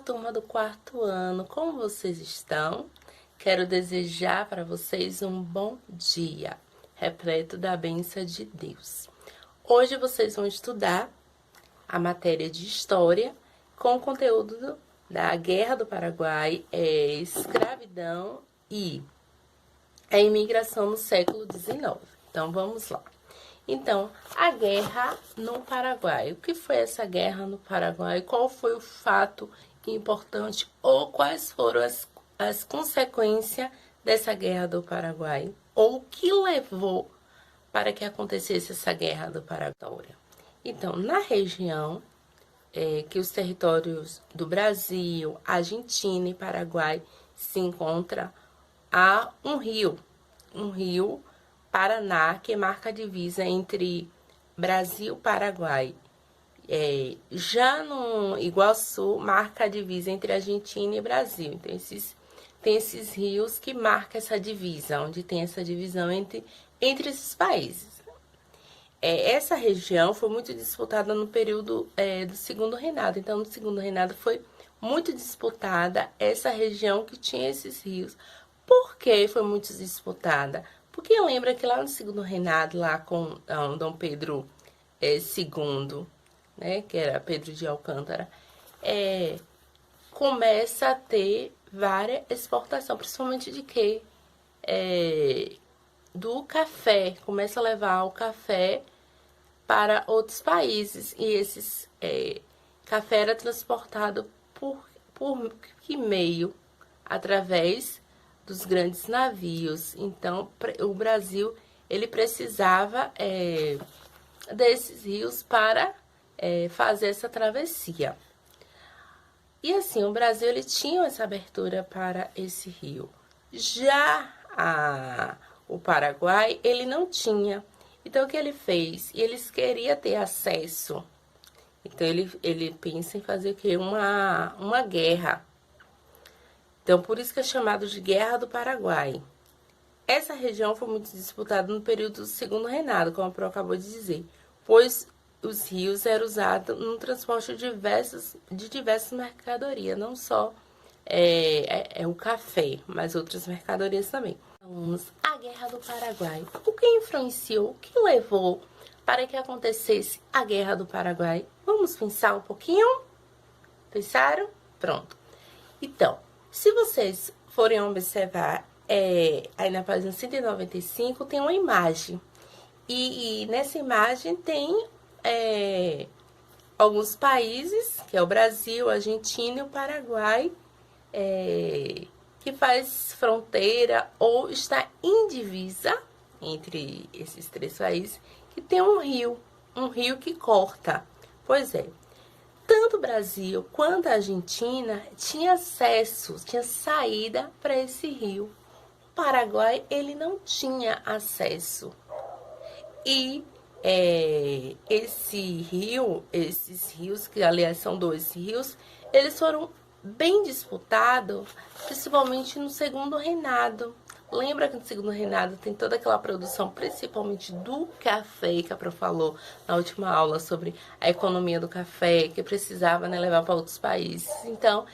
turma do quarto ano, como vocês estão? Quero desejar para vocês um bom dia, repleto da bênção de Deus. Hoje vocês vão estudar a matéria de História com o conteúdo da Guerra do Paraguai, escravidão e a imigração no século XIX. Então, vamos lá. Então, a guerra no Paraguai. O que foi essa guerra no Paraguai? Qual foi o fato importante ou quais foram as consequências dessa guerra do Paraguai? Ou o que levou para que acontecesse essa guerra do Paraguai? Então, na região que os territórios do Brasil, Argentina e Paraguai se encontram, há um rio Paraná, que marca a divisa entre Brasil e Paraguai. Já no Iguaçu, marca a divisa entre Argentina e Brasil. Então, tem esses rios que marcam essa divisa, onde tem essa divisão entre esses países. Essa região foi muito disputada no período do Segundo Reinado. Então, no Segundo Reinado foi muito disputada essa região que tinha esses rios. Por que foi muito disputada? Porque lembra que lá no Segundo Reinado, lá com Dom Pedro II, né, que era Pedro de Alcântara, começa a ter várias exportações, principalmente de quê? Do café. Começa a levar o café para outros países. E esses café era transportado por que meio? Através dos grandes navios. Então, o Brasil, ele precisava desses rios para fazer essa travessia. E assim, o Brasil, ele tinha essa abertura para esse rio. Já o Paraguai, ele não tinha. Então, o que ele fez? Eles queriam ter acesso. Então, ele pensa em fazer o quê? Uma guerra. Então, por isso que é chamado de Guerra do Paraguai. Essa região foi muito disputada no período do Segundo Reinado, como a Pro acabou de dizer, pois os rios eram usados no transporte de diversas mercadorias, não só o café, mas outras mercadorias também. Vamos à Guerra do Paraguai. O que influenciou, o que levou para que acontecesse a Guerra do Paraguai? Vamos pensar um pouquinho? Pensaram? Pronto. Então, se vocês forem observar, aí na página 195 tem uma imagem. E nessa imagem tem alguns países, que é o Brasil, a Argentina e o Paraguai, que faz fronteira ou está em divisa entre esses três países, que tem um rio que corta. Pois é. Tanto o Brasil quanto a Argentina tinha saída para esse rio. O Paraguai, ele não tinha acesso. E esses rios, que aliás são dois rios, eles foram bem disputados, principalmente no Segundo Reinado. Lembra que no Segundo Reinado tem toda aquela produção, principalmente do café, que a Pro falou na última aula sobre a economia do café, que precisava, né, levar para outros países. Então,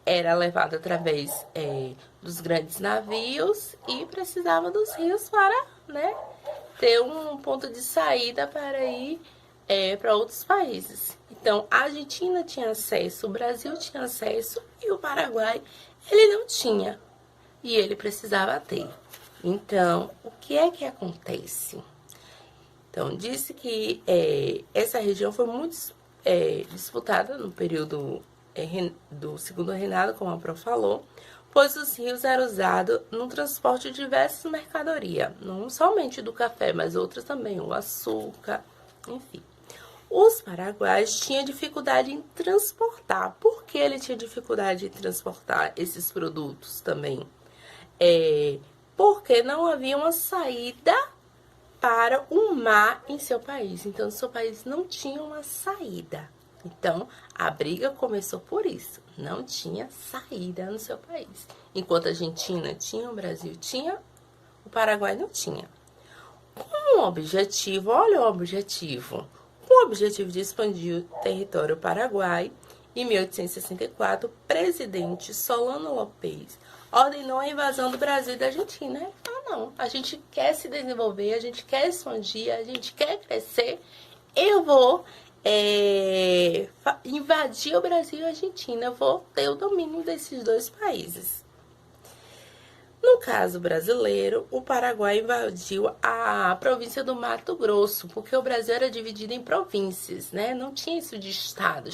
era levado através dos grandes navios e precisava dos rios para, né, ter um ponto de saída para ir para outros países. Então, a Argentina tinha acesso, o Brasil tinha acesso e o Paraguai, ele não tinha. E ele precisava ter. Então, o que é que acontece? Então, disse que essa região foi muito disputada no período do Segundo Reinado, como a Pro falou, pois os rios eram usados no transporte de diversas mercadorias, não somente do café, mas outras também, o açúcar, enfim. Os paraguaios tinham dificuldade em transportar. Por que ele tinha dificuldade em transportar esses produtos também? Porque não havia uma saída para o mar em seu país. Então, seu país não tinha uma saída. Então, a briga começou por isso. Não tinha saída no seu país. Enquanto a Argentina tinha, o Brasil tinha, o Paraguai não tinha. Com o objetivo, olha o objetivo. Com o objetivo de expandir o território paraguai Em 1864, o presidente Solano Lopes ordenou a invasão do Brasil e da Argentina. Ele falou, não, a gente quer se desenvolver, a gente quer expandir, a gente quer crescer, eu vou invadir o Brasil e a Argentina, eu vou ter o domínio desses dois países. No caso brasileiro, o Paraguai invadiu a província do Mato Grosso, porque o Brasil era dividido em províncias, né? Não tinha isso de estado,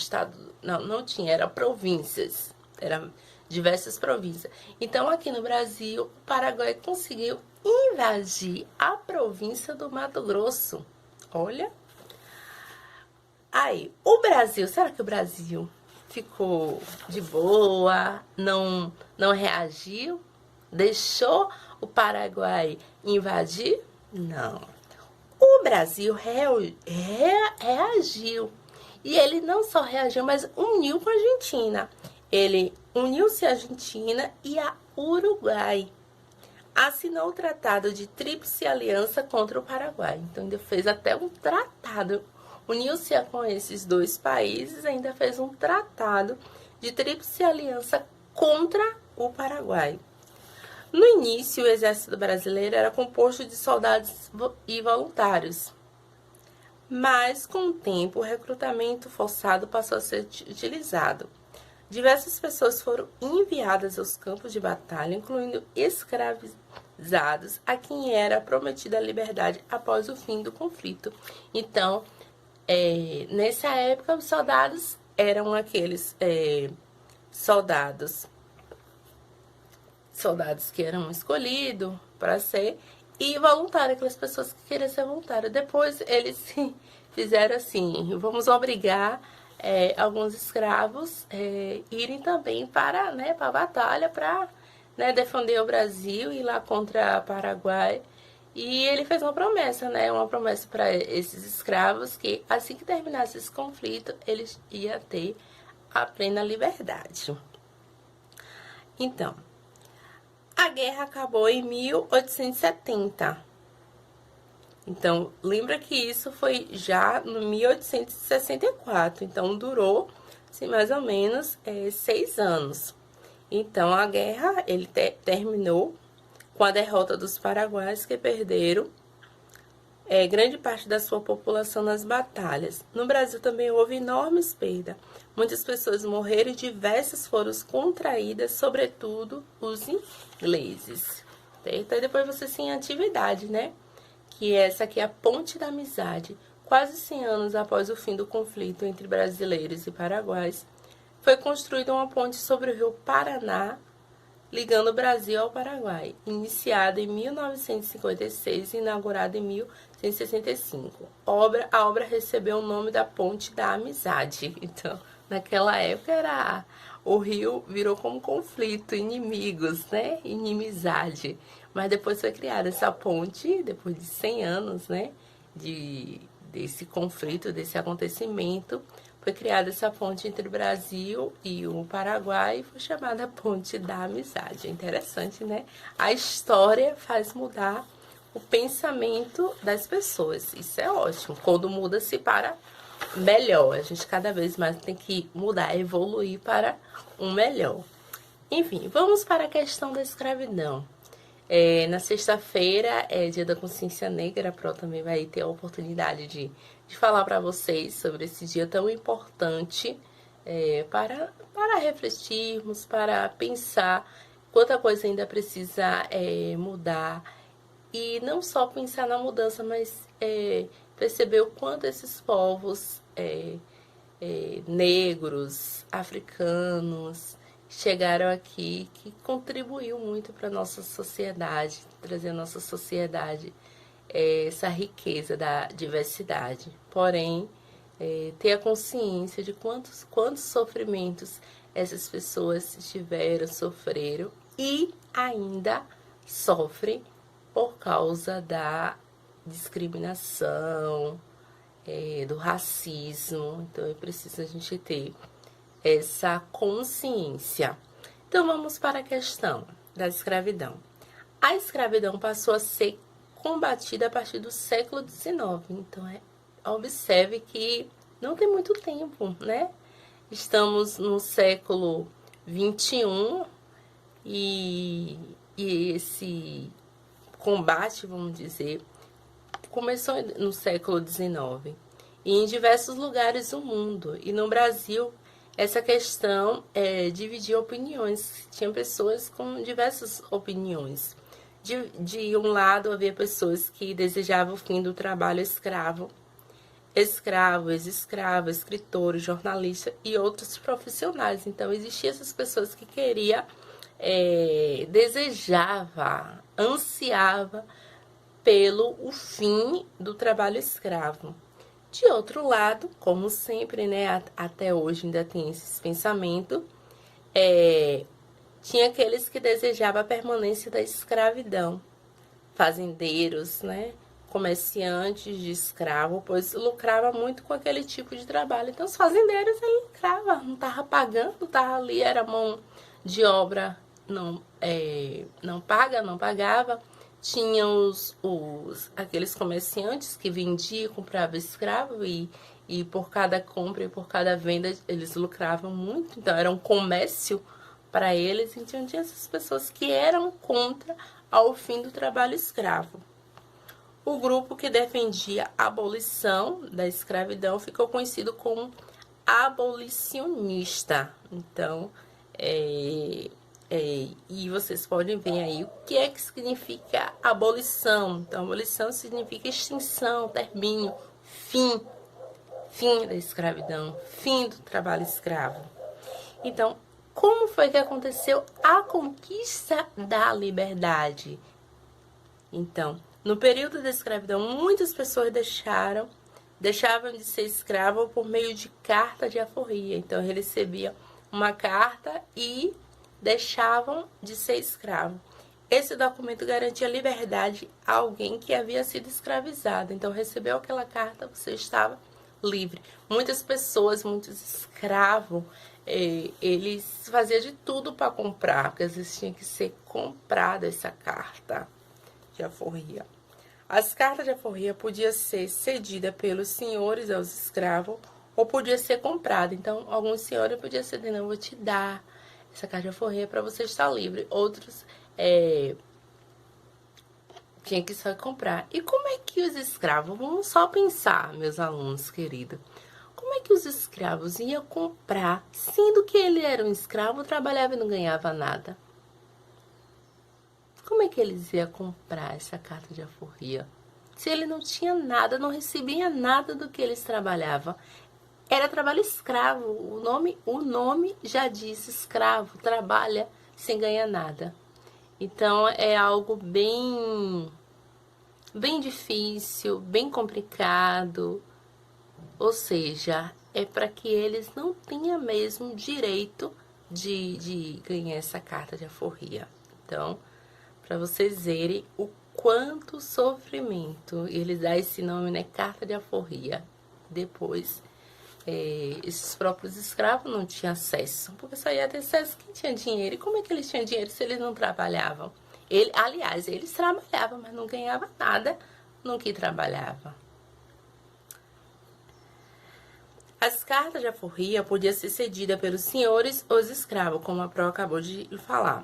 não tinha, era províncias, eram diversas províncias. Então, aqui no Brasil, o Paraguai conseguiu invadir a província do Mato Grosso. Olha. Aí, o Brasil, será que o Brasil ficou de boa, não reagiu? Deixou o Paraguai invadir? Não. O Brasil reagiu. E ele não só reagiu, mas uniu com a Argentina. Ele uniu-se à Argentina e a Uruguai. Assinou o Tratado de Tríplice Aliança contra o Paraguai. Então, ainda fez até um tratado. Uniu-se com esses dois países, ainda fez um tratado de Tríplice Aliança contra o Paraguai. No início, o exército brasileiro era composto de soldados e voluntários, mas com o tempo o recrutamento forçado passou a ser utilizado. Diversas pessoas foram enviadas aos campos de batalha, incluindo escravizados a quem era prometida a liberdade após o fim do conflito. Então, nessa época, os soldados eram aqueles soldados que eram escolhidos para ser, e voluntário, aquelas pessoas que queriam ser voluntárias. Depois eles fizeram assim, vamos obrigar alguns escravos irem também para a batalha, para defender o Brasil, ir lá contra o Paraguai. E ele fez uma promessa, uma promessa para esses escravos, que assim que terminasse esse conflito, eles iam ter a plena liberdade. Então, a guerra acabou em 1870. Então, lembra que isso foi já no 1864. Então, durou mais ou menos 6 anos. Então, a guerra terminou com a derrota dos paraguaios, que perderam grande parte da sua população nas batalhas. No Brasil também houve enormes perdas. Muitas pessoas morreram e diversas foram contraídas, sobretudo os ingleses. Certo? E depois você tem atividade, que essa aqui é a Ponte da Amizade. Quase 100 anos após o fim do conflito entre brasileiros e paraguaios, foi construída uma ponte sobre o rio Paraná, ligando o Brasil ao Paraguai, iniciada em 1956 e inaugurada em 1965. A obra recebeu o nome da Ponte da Amizade. Então, naquela época o rio virou como conflito, inimigos, inimizade. Mas depois foi criada essa ponte, depois de 100 anos, desse conflito, desse acontecimento. Foi criada essa ponte entre o Brasil e o Paraguai e foi chamada Ponte da Amizade. É interessante, A história faz mudar o pensamento das pessoas. Isso é ótimo. Quando muda-se para melhor. A gente cada vez mais tem que mudar, evoluir para um melhor. Enfim, vamos para a questão da escravidão. Na sexta-feira é Dia da Consciência Negra. A Pro também vai ter a oportunidade de falar para vocês sobre esse dia tão importante para refletirmos, para pensar quanta coisa ainda precisa mudar. E não só pensar na mudança, mas perceber o quanto esses povos negros, africanos, chegaram aqui, que contribuiu muito para a nossa sociedade, trazer a nossa sociedade essa riqueza da diversidade. Porém, ter a consciência de quantos sofrimentos essas pessoas sofreram e ainda sofrem por causa da discriminação, do racismo. Então, é preciso a gente ter essa consciência. Então, vamos para a questão da escravidão. A escravidão passou a ser combatida a partir do século XIX. Então, observe que não tem muito tempo, Estamos no século XXI e esse combate, vamos dizer, começou no século XIX e em diversos lugares do mundo. E no Brasil, essa questão dividia opiniões. Tinha pessoas com diversas opiniões. De um lado, havia pessoas que desejavam o fim do trabalho escravo, ex-escravo, escritores, jornalistas e outros profissionais. Então, existiam essas pessoas que queria, desejava, ansiava pelo o fim do trabalho escravo. De outro lado, como sempre, né, até hoje ainda tem esse pensamento, tinha aqueles que desejavam a permanência da escravidão, fazendeiros, né, comerciantes de escravo, pois lucrava muito com aquele tipo de trabalho. Então, os fazendeiros, ele lucrava, não estava pagando, estava ali, era mão de obra não paga, não pagava. Tinha aqueles comerciantes que vendiam, compravam escravo e por cada compra e por cada venda eles lucravam muito. Então era um comércio para eles. Então tinha essas pessoas que eram contra ao fim do trabalho escravo. O grupo que defendia a abolição da escravidão ficou conhecido como abolicionista. Então, e vocês podem ver aí o que é que significa abolição. Então, abolição significa extinção, término, fim da escravidão, fim do trabalho escravo. Então, como foi que aconteceu a conquista da liberdade? Então, no período da escravidão, muitas pessoas deixavam de ser escravo por meio de carta de alforria. Então, eles recebiam uma carta e deixavam de ser escravo. Esse documento garantia liberdade a alguém que havia sido escravizado. Então, recebeu aquela carta, você estava livre. Muitas pessoas, muitos escravos, eles faziam de tudo para comprar, porque às vezes tinha que ser comprada essa carta de alforria. As cartas de alforria podiam ser cedidas pelos senhores aos escravos ou podia ser comprada. Então, alguns senhores podiam ceder, não, eu vou te dar essa carta de alforria para você estar livre. Outros tinha que só comprar. E como é que os escravos, vamos só pensar, meus alunos queridos, como é que os escravos iam comprar, sendo que ele era um escravo, trabalhava e não ganhava nada? Como é que eles iam comprar essa carta de alforria? Se ele não tinha nada, não recebia nada do que eles trabalhavam. Era trabalho escravo. O nome já diz escravo, trabalha sem ganhar nada. Então é algo bem difícil, bem complicado. Ou seja, é para que eles não tenham mesmo direito de ganhar essa carta de alforria. Então, para vocês verem o quanto sofrimento, ele dá esse nome, né? Carta de alforria. Depois, esses próprios escravos não tinham acesso, porque só ia ter acesso quem tinha dinheiro. E como é que eles tinham dinheiro se eles não trabalhavam? Aliás, eles trabalhavam, mas não ganhavam nada no que trabalhava. As cartas de alforria podiam ser cedidas pelos senhores ou os escravos, como a Pro acabou de falar,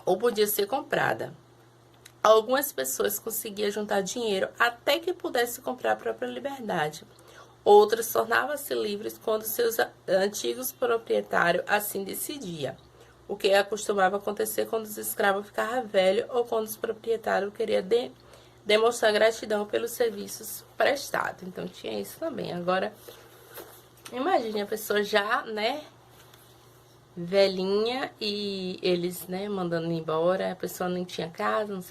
ou podia ser comprada. Algumas pessoas conseguiam juntar dinheiro até que pudesse comprar a própria liberdade. Outras tornavam-se livres quando seus antigos proprietários assim decidiam, o que acostumava acontecer quando os escravos ficavam velhos ou quando os proprietários queriam demonstrar gratidão pelos serviços prestados. Então tinha isso também. Agora, imagine a pessoa já, né, velhinha e eles, né, mandando embora, a pessoa não tinha casa, não